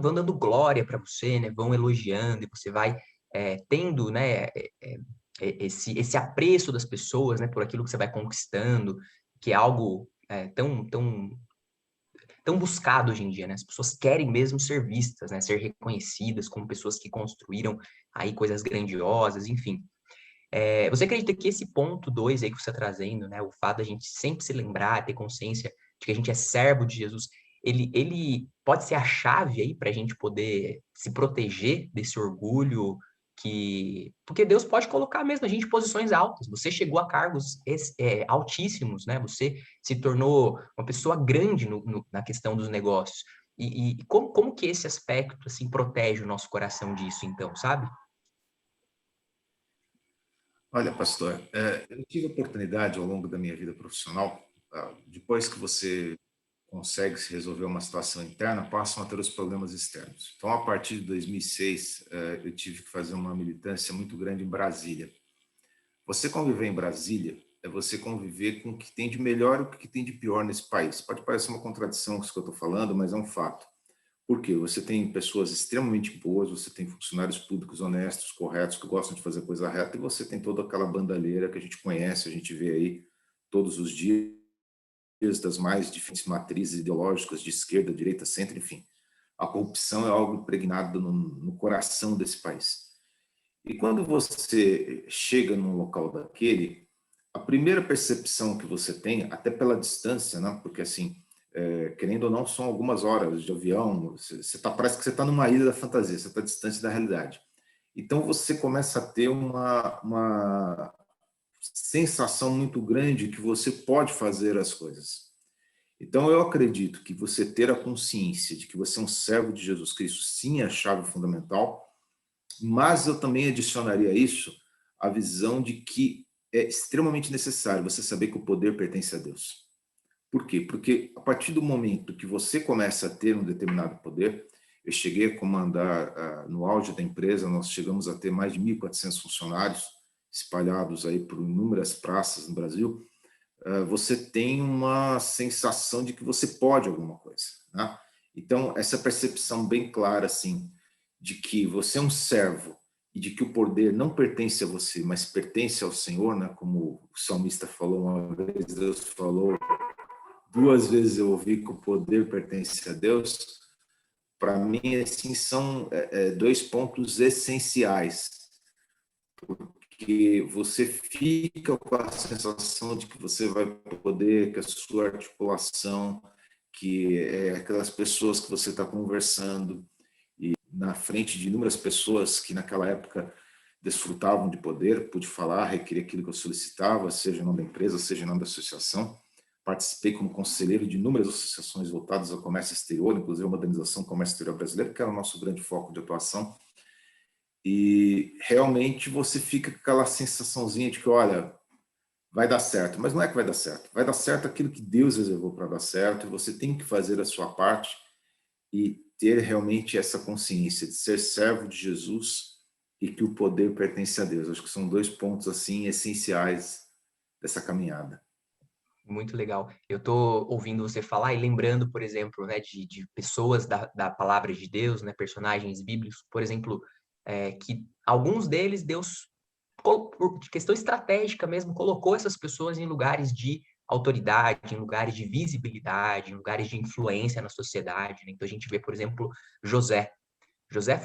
dando glória para você, né? Vão elogiando, e você vai tendo, né? Esse apreço das pessoas, né? Por aquilo que você vai conquistando, que é algo tão buscado hoje em dia, né? As pessoas querem mesmo ser vistas, né? Ser reconhecidas como pessoas que construíram aí coisas grandiosas, enfim. Você acredita que esse ponto 2 aí que você está trazendo, né? O fato da gente sempre se lembrar, ter consciência de que a gente é servo de Jesus, ele pode ser a chave aí para a gente poder se proteger desse orgulho porque Deus pode colocar mesmo a gente em posições altas. Você chegou a cargos altíssimos, né? Você se tornou uma pessoa grande na questão dos negócios. E como que esse aspecto assim protege o nosso coração disso, então, sabe? Olha, pastor, eu tive a oportunidade ao longo da minha vida profissional, depois que você consegue se resolver uma situação interna, passam a ter os problemas externos. Então, a partir de 2006, eu tive que fazer uma militância muito grande em Brasília. Você conviver em Brasília é você conviver com o que tem de melhor e o que tem de pior nesse país. Pode parecer uma contradição com isso que eu estou falando, mas é um fato. Por quê? Você tem pessoas extremamente boas, você tem funcionários públicos honestos, corretos, que gostam de fazer coisa reta, e você tem toda aquela bandalheira que a gente conhece, a gente vê aí todos os dias, das mais diferentes matrizes ideológicas de esquerda, direita, centro, enfim. A corrupção é algo impregnado no coração desse país. E quando você chega num local daquele, a primeira percepção que você tem, até pela distância, né? Porque assim, querendo ou não, são algumas horas de avião, parece que você está numa ilha da fantasia, você está distante da realidade. Então você começa a ter uma sensação muito grande que você pode fazer as coisas. Então eu acredito que você ter a consciência de que você é um servo de Jesus Cristo, sim, é a chave fundamental, mas eu também adicionaria a isso a visão de que é extremamente necessário você saber que o poder pertence a Deus. Por quê? Porque a partir do momento que você começa a ter um determinado poder, eu cheguei a comandar, no auge da empresa, nós chegamos a ter mais de 1.400 funcionários espalhados aí por inúmeras praças no Brasil, você tem uma sensação de que você pode alguma coisa, né? Então, essa percepção bem clara, assim, de que você é um servo e de que o poder não pertence a você, mas pertence ao Senhor, né? Como o salmista falou uma vez, Deus falou, 2 vezes eu ouvi que o poder pertence a Deus. Para mim, assim, são 2 pontos essenciais, porque você fica com a sensação de que você vai poder, que a sua articulação, que aquelas pessoas que você está conversando, e na frente de inúmeras pessoas que naquela época desfrutavam de poder, pude falar, requerer aquilo que eu solicitava, seja em nome da empresa, seja em nome da associação. Participei como conselheiro de inúmeras associações voltadas ao comércio exterior, inclusive a modernização do comércio exterior brasileiro, que era o nosso grande foco de atuação. E realmente você fica com aquela sensaçãozinha de que, olha, vai dar certo. Mas não é que vai dar certo. Vai dar certo aquilo que Deus reservou para dar certo, e você tem que fazer a sua parte e ter realmente essa consciência de ser servo de Jesus e que o poder pertence a Deus. Acho que são 2 pontos assim essenciais dessa caminhada. Muito legal. Eu estou ouvindo você falar e lembrando, por exemplo, né, de pessoas da palavra de Deus, né, personagens bíblicos, por exemplo, que alguns deles Deus, por questão estratégica mesmo, colocou essas pessoas em lugares de autoridade, em lugares de visibilidade, em lugares de influência na sociedade, né? Então a gente vê, por exemplo, José. José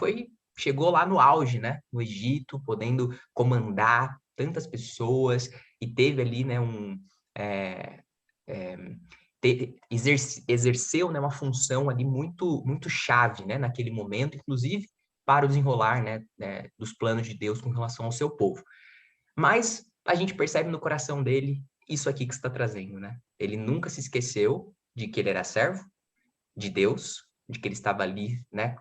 chegou lá no auge, né, no Egito, podendo comandar tantas pessoas e teve ali, né, é, é, exerceu, né, uma função ali muito chave, né, naquele momento, inclusive para o desenrolar, né, dos planos de Deus com relação ao seu povo. Mas a gente percebe no coração dele isso aqui que você está trazendo, né? Ele nunca se esqueceu de que ele era servo de Deus, de que ele estava ali, né,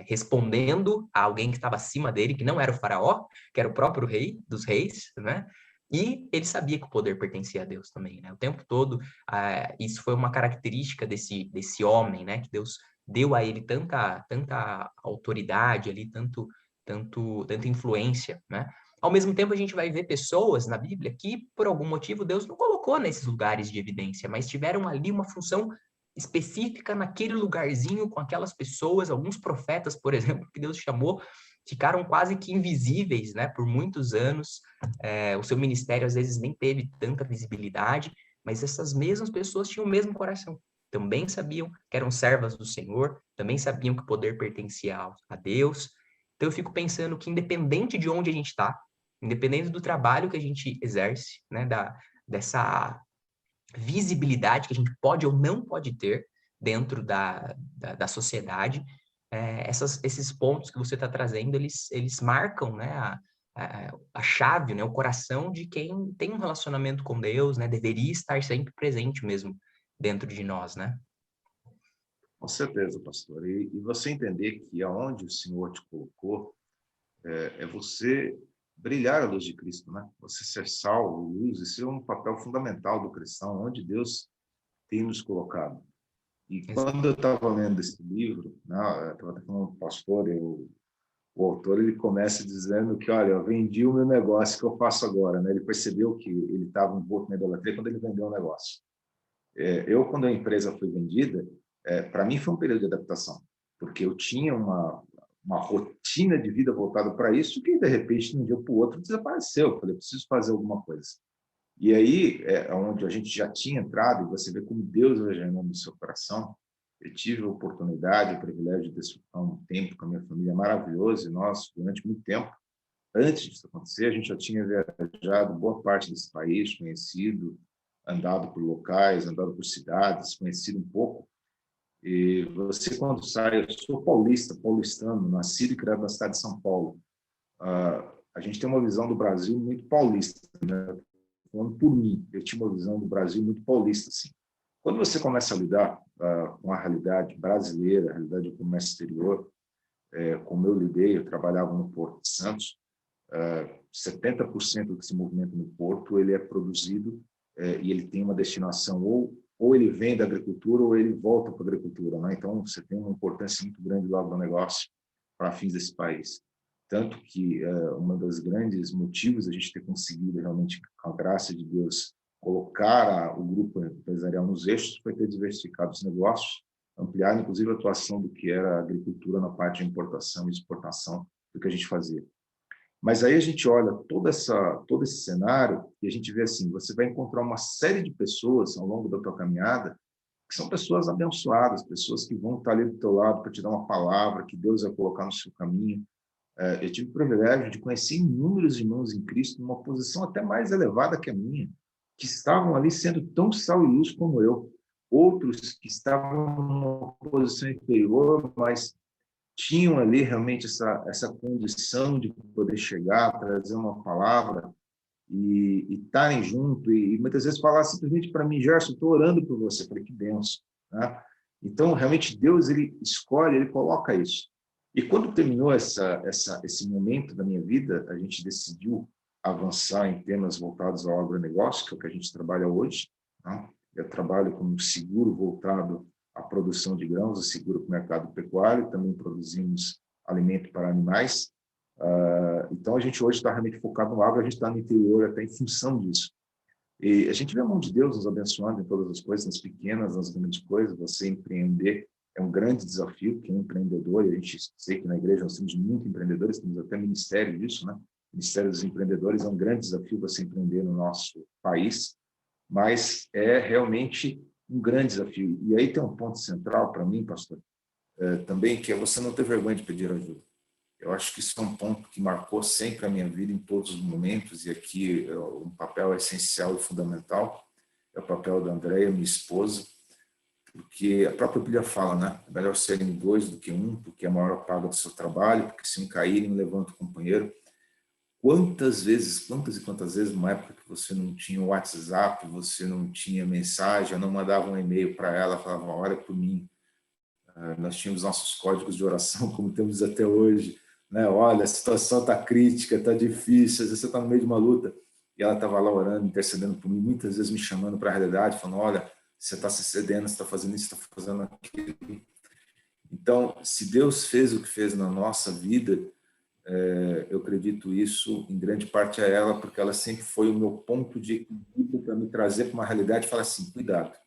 respondendo a alguém que estava acima dele, que não era o faraó, que era o próprio rei dos reis, né? E ele sabia que o poder pertencia a Deus também, né? O tempo todo, isso foi uma característica desse homem, né? Que Deus deu a ele tanta autoridade ali, tanta influência, né? Ao mesmo tempo, a gente vai ver pessoas na Bíblia que, por algum motivo, Deus não colocou nesses lugares de evidência, mas tiveram ali uma função específica naquele lugarzinho, com aquelas pessoas. Alguns profetas, por exemplo, que Deus chamou, ficaram quase que invisíveis, né, por muitos anos. O seu ministério, às vezes, nem teve tanta visibilidade, mas essas mesmas pessoas tinham o mesmo coração. Também sabiam que eram servas do Senhor, também sabiam que o poder pertencia a Deus. Então, eu fico pensando que, independente de onde a gente está, independente do trabalho que a gente exerce, né, dessa visibilidade que a gente pode ou não pode ter dentro da sociedade, esses pontos que você está trazendo, eles marcam, né, a chave, né, o coração de quem tem um relacionamento com Deus, né, deveria estar sempre presente mesmo dentro de nós, né? Com certeza, pastor. E você entender que aonde o Senhor te colocou é você brilhar a luz de Cristo, né? Você ser sal, luz, isso é um papel fundamental do cristão, onde Deus tem nos colocado. E quando eu estava lendo esse livro, né, eu estava falando com o pastor, o autor, ele começa dizendo que, olha, eu vendi o meu negócio que eu faço agora, né? Ele percebeu que ele estava envolto na idolatria quando ele vendeu o negócio. Quando a empresa foi vendida, para mim foi um período de adaptação, porque eu tinha uma rotina de vida voltada para isso que, de repente, de um dia para o outro, desapareceu. Eu falei, preciso fazer alguma coisa. E aí, onde a gente já tinha entrado, e você vê como Deus vai gerando no seu coração. Eu tive a oportunidade, o privilégio de desfrutar um tempo com a minha família maravilhoso, e nós, durante muito tempo, antes disso acontecer, a gente já tinha viajado boa parte desse país, conhecido, andado por locais, andado por cidades, conhecido um pouco. E você, quando sai, eu sou paulistano, nascido e criado na cidade de São Paulo. A gente tem uma visão do Brasil muito paulista, né? Falando por mim, eu tinha uma visão do Brasil muito paulista, assim. Quando você começa a lidar com a realidade brasileira, a realidade do comércio exterior, como eu lidei, eu trabalhava no Porto de Santos, 70% desse movimento no Porto, ele é produzido e ele tem uma destinação, ou ele vem da agricultura ou ele volta para a agricultura, né? Então, você tem uma importância muito grande lá do negócio para fins desse país. Tanto que uma das grandes motivos a gente ter conseguido realmente, com a graça de Deus, colocar o grupo empresarial nos eixos foi ter diversificado os negócios, ampliar, inclusive, a atuação do que era a agricultura na parte de importação e exportação do que a gente fazia. Mas aí a gente olha todo esse cenário e a gente vê assim, você vai encontrar uma série de pessoas ao longo da tua caminhada que são pessoas abençoadas, pessoas que vão estar ali do teu lado para te dar uma palavra, que Deus vai colocar no seu caminho. Eu tive o privilégio de conhecer inúmeros irmãos em Cristo numa posição até mais elevada que a minha, que estavam ali sendo tão sal e luz como eu. Outros que estavam numa posição inferior, mas tinham ali realmente essa condição de poder chegar, trazer uma palavra e estarem junto e muitas vezes falar simplesmente para mim, Gerson, estou orando por você. Eu falei, que benção, né? Então, realmente, Deus, ele escolhe, ele coloca isso. E quando terminou esse momento da minha vida, a gente decidiu avançar em temas voltados ao agronegócio, que é o que a gente trabalha hoje, né? Eu trabalho como seguro voltado à produção de grãos, o seguro para o mercado pecuário, também produzimos alimento para animais. Então, a gente hoje está realmente focado no agro, a gente está no interior até em função disso. E a gente vê a mão de Deus nos abençoando em todas as coisas, nas pequenas, nas grandes coisas. Você empreender é um grande desafio, que é um empreendedor, e a gente sei que na igreja nós temos muitos empreendedores, temos até ministério disso, né? O Ministério dos Empreendedores é um grande desafio você empreender no nosso país, mas é realmente um grande desafio. E aí tem um ponto central para mim, pastor, também, que é você não ter vergonha de pedir ajuda. Eu acho que isso é um ponto que marcou sempre a minha vida em todos os momentos, e aqui um papel essencial e fundamental é o papel da Andréia, minha esposa, porque a própria Bíblia fala, né? É melhor serem dois do que um, porque é a maior paga do seu trabalho, porque se um caírem, levanta o companheiro. Quantas e quantas vezes, numa época que você não tinha WhatsApp, você não tinha mensagem, eu não mandava um e-mail para ela, falava, ora por mim. Nós tínhamos nossos códigos de oração, como temos até hoje, né? Olha, a situação está crítica, está difícil, às vezes você está no meio de uma luta, e ela estava lá orando, intercedendo por mim, muitas vezes me chamando para a realidade, falando, olha, você está se cedendo, você está fazendo isso, está fazendo aquilo. Então, se Deus fez o que fez na nossa vida, eu acredito isso em grande parte a ela, porque ela sempre foi o meu ponto de equilíbrio para me trazer para uma realidade e falar assim, cuidado,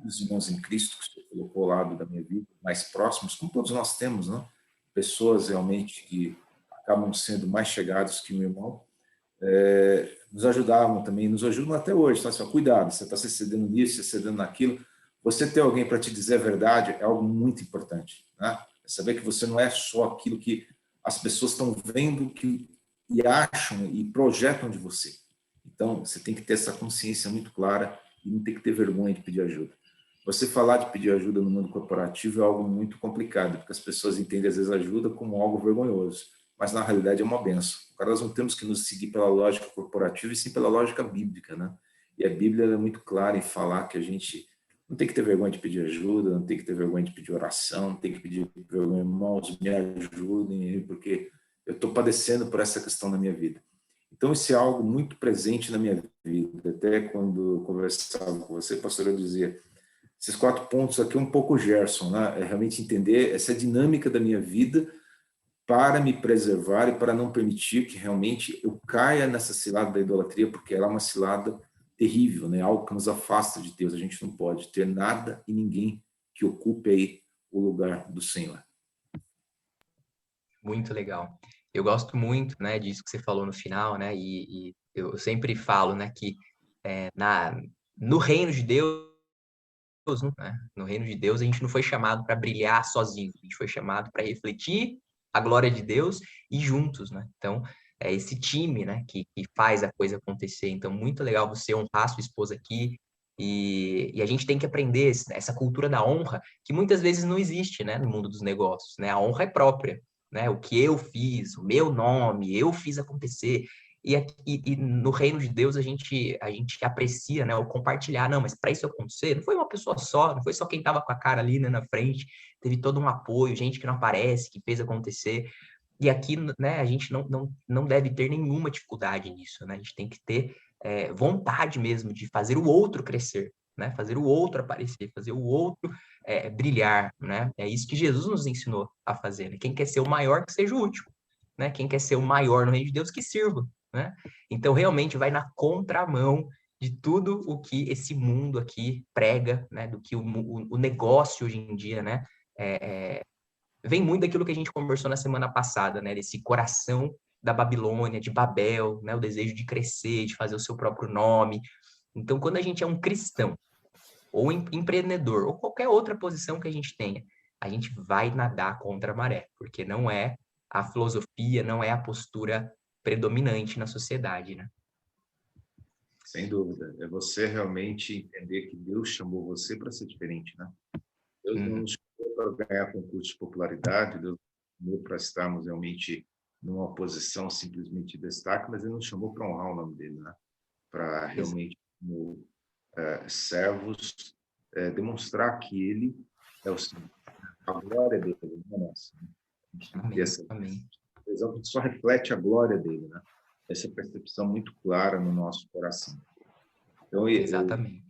os irmãos em Cristo que você colocou ao lado da minha vida, mais próximos, como todos nós temos, né? Pessoas realmente que acabam sendo mais chegados que um irmão, nos ajudavam também, nos ajudam até hoje. Então, assim, cuidado, você está se cedendo nisso, se cedendo naquilo. Você ter alguém para te dizer a verdade é algo muito importante, né? É saber que você não é só aquilo que as pessoas estão vendo e acham e projetam de você. Então, você tem que ter essa consciência muito clara e não tem que ter vergonha de pedir ajuda. Você falar de pedir ajuda no mundo corporativo é algo muito complicado, porque as pessoas entendem, às vezes, ajuda como algo vergonhoso, mas, na realidade, é uma benção. Agora, nós não temos que nos seguir pela lógica corporativa, e sim pela lógica bíblica, né? E a Bíblia é muito clara em falar que a gente não tem que ter vergonha de pedir ajuda, não tem que ter vergonha de pedir oração, não tem que pedir vergonha, irmãos, me ajudem, porque eu estou padecendo por essa questão na minha vida. Então, isso é algo muito presente na minha vida. Até quando eu conversava com você, pastor, eu dizia, esses 4 pontos aqui um pouco Gerson, né? É realmente entender essa dinâmica da minha vida para me preservar e para não permitir que realmente eu caia nessa cilada da idolatria, porque ela é uma cilada terrível, né? Algo que nos afasta de Deus. A gente não pode ter nada e ninguém que ocupe aí o lugar do Senhor. Muito legal. Eu gosto muito, né, disso que você falou no final, né, e eu sempre falo, né, que no reino de Deus, né, no reino de Deus a gente não foi chamado para brilhar sozinho, a gente foi chamado para refletir a glória de Deus e juntos, né? Então, é esse time, né, que faz a coisa acontecer. Então, muito legal você honrar sua esposa aqui, e a gente tem que aprender essa cultura da honra, que muitas vezes não existe, né, no mundo dos negócios, né? A honra é própria, né? O que eu fiz, o meu nome, eu fiz acontecer. E no reino de Deus a gente aprecia, né, o compartilhar. Não, mas para isso acontecer, não foi uma pessoa só, não foi só quem estava com a cara ali, né, na frente, teve todo um apoio, gente que não aparece, que fez acontecer. E aqui, né, a gente não deve ter nenhuma dificuldade nisso, né? A gente tem que ter vontade mesmo de fazer o outro crescer, né? Fazer o outro aparecer, fazer o outro brilhar, né? É isso que Jesus nos ensinou a fazer, né? Quem quer ser o maior, que seja o último, né? Quem quer ser o maior no reino de Deus, que sirva, né? Então, realmente, vai na contramão de tudo o que esse mundo aqui prega, né? Do que o negócio hoje em dia, né? Vem muito daquilo que a gente conversou na semana passada, né? Desse coração da Babilônia, de Babel, né? O desejo de crescer, de fazer o seu próprio nome. Então, quando a gente é um cristão, ou empreendedor, ou qualquer outra posição que a gente tenha, a gente vai nadar contra a maré, porque não é a filosofia, não é a postura predominante na sociedade, né? Sem dúvida. É você realmente entender que Deus chamou você para ser diferente, né? Deus não nos chamou para ganhar concurso de popularidade, Deus nos chamou para estarmos realmente numa posição simplesmente de destaque, mas Ele nos chamou para honrar o nome dele, né? Para realmente, como servos, demonstrar que Ele é o Senhor. A glória dele, não é nossa. A gente tem que ter essa visão que só reflete a glória dele, né? Essa percepção muito clara no nosso coração. Então, Exatamente.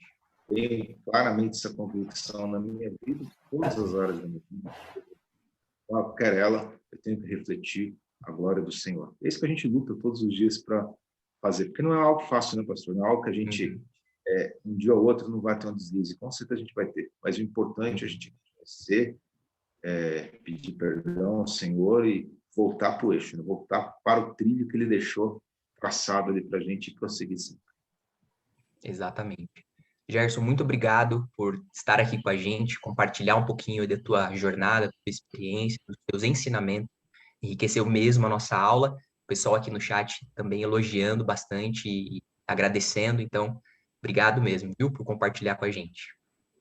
eu tenho claramente essa convicção na minha vida, todas as áreas da minha vida. Qualquer ela, eu tenho que refletir a glória do Senhor. É isso que a gente luta todos os dias para fazer, porque não é algo fácil, né, pastor? Não é algo que a gente, um dia ou outro, não vai ter um deslize. Com certeza a gente vai ter, mas o importante é a gente reconhecer, pedir perdão ao Senhor e voltar para o eixo, né? Voltar para o trilho que Ele deixou traçado ali para a gente e prosseguir sempre. Exatamente. Gerson, muito obrigado por estar aqui com a gente, compartilhar um pouquinho da tua jornada, da tua experiência, dos teus ensinamentos. Enriqueceu mesmo a nossa aula. O pessoal aqui no chat também elogiando bastante e agradecendo. Então, obrigado mesmo, viu, por compartilhar com a gente.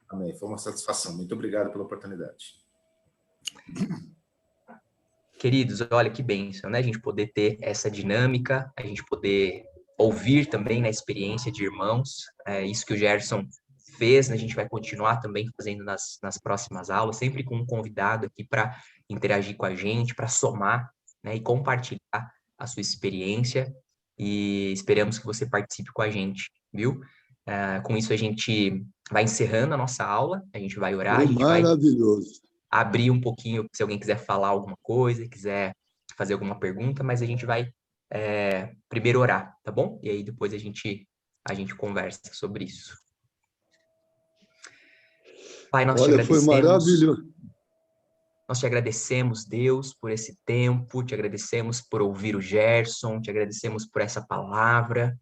Amém. Foi uma satisfação. Muito obrigado pela oportunidade. Queridos, olha que bênção, né? A gente poder ter essa dinâmica, a gente poder ouvir também na experiência de irmãos. É isso que o Gerson fez, né? A gente vai continuar também fazendo nas próximas aulas, sempre com um convidado aqui para interagir com a gente, para somar, né? E compartilhar a sua experiência. E esperamos que você participe com a gente, viu? Com isso, a gente vai encerrando a nossa aula, a gente vai orar, Foi a gente vai... maravilhoso. abrir um pouquinho se alguém quiser falar alguma coisa, quiser fazer alguma pergunta, mas a gente vai primeiro orar, tá bom? E aí depois a gente conversa sobre isso. Pai, nós te Olha, foi agradecemos. maravilhoso. Nós te agradecemos, Deus, por esse tempo, te agradecemos por ouvir o Gerson, te agradecemos por essa palavra.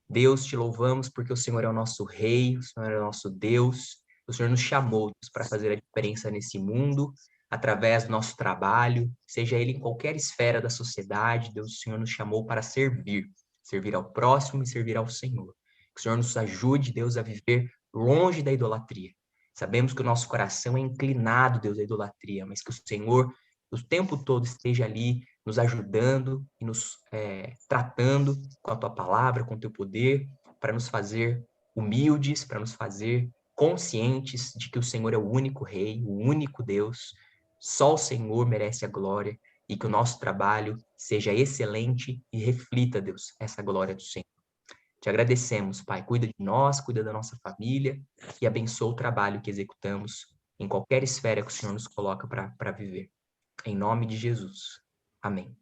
Deus, te louvamos porque o Senhor é o nosso Rei, o Senhor é o nosso Deus. O Senhor nos chamou para fazer a diferença nesse mundo, através do nosso trabalho, seja ele em qualquer esfera da sociedade. Deus, o Senhor nos chamou para servir ao próximo e servir ao Senhor. Que o Senhor nos ajude, Deus, a viver longe da idolatria. Sabemos que o nosso coração é inclinado, Deus, à idolatria, mas que o Senhor, o tempo todo, esteja ali nos ajudando e nos tratando com a tua palavra, com o teu poder, para nos fazer humildes, para nos fazer conscientes de que o Senhor é o único Rei, o único Deus, só o Senhor merece a glória e que o nosso trabalho seja excelente e reflita, Deus, essa glória do Senhor. Te agradecemos, Pai. Cuida de nós, cuida da nossa família e abençoa o trabalho que executamos em qualquer esfera que o Senhor nos coloca para viver. Em nome de Jesus. Amém.